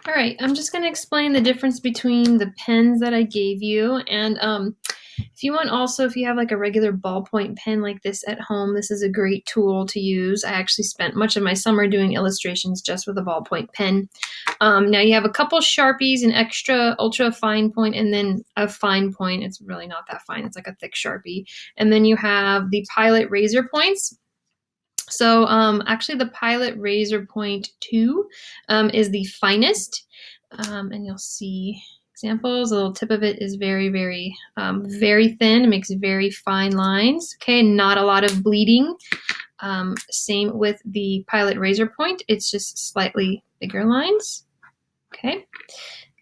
All right, I'm just going to explain the difference between the pens that I gave you. And if you want also, if you have like a regular ballpoint pen like this at home, this is a great tool to use. I actually spent much of my summer doing illustrations just with a ballpoint pen. Now you have a couple Sharpies, an extra ultra fine point, and then a fine point. It's really not that fine. It's like a thick Sharpie. And then you have the Pilot Razor points. So actually the Pilot Razor Point 2 is the finest, and you'll see examples. The little tip of it is very, very, very thin. It makes very fine lines. Okay, not a lot of bleeding. Same with the Pilot Razor Point. It's just slightly bigger lines. Okay,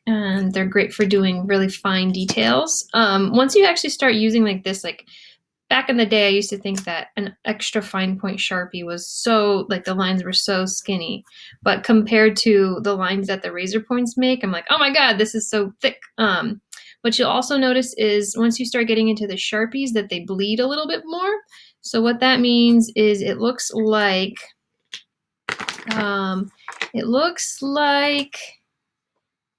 and they're great for doing really fine details. Once you actually start using like this, like back in the day, I used to think that an extra fine point Sharpie was so, like the lines were so skinny. But compared to the lines that the razor points make, I'm like, oh my God, this is so thick. What you'll also notice is once you start getting into the Sharpies that they bleed a little bit more. So what that means is um, it looks like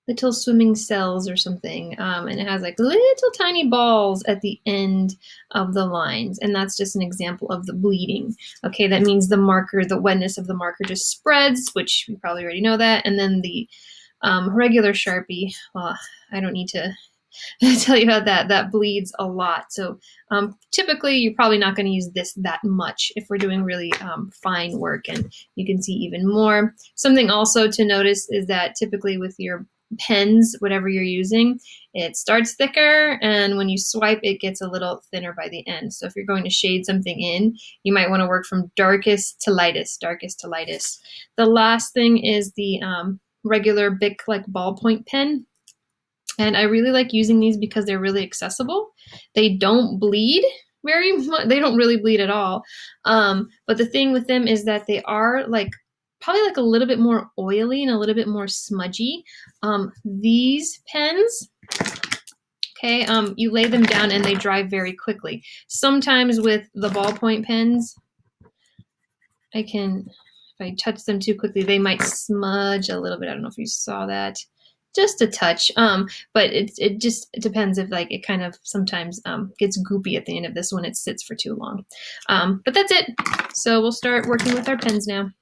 little swimming cells or something, and it has like little tiny balls at the end of the lines, and that's just an example of the bleeding. Okay, that means the marker, the wetness of the marker just spreads, which you probably already know that, and then the regular Sharpie, well, I don't need to tell you about that. That bleeds a lot. So typically you're probably not going to use this that much if we're doing really fine work, and you can see even more. Something also to notice is that typically with your pens, whatever you're using, it starts thicker, and when you swipe it gets a little thinner by the end. So if you're going to shade something in, you might want to work from darkest to lightest, darkest to lightest. The last thing is the regular Bic like ballpoint pen. And I really like using these because they're really accessible. They don't bleed very much. They don't really bleed at all. But the thing with them is that they are like probably like a little bit more oily and a little bit more smudgy. These pens, okay, you lay them down and they dry very quickly. Sometimes with the ballpoint pens, if I touch them too quickly, they might smudge a little bit. I don't know if you saw that. Just a touch, but it just depends if like it kind of sometimes gets goopy at the end of this when it sits for too long. But that's it. So we'll start working with our pens now.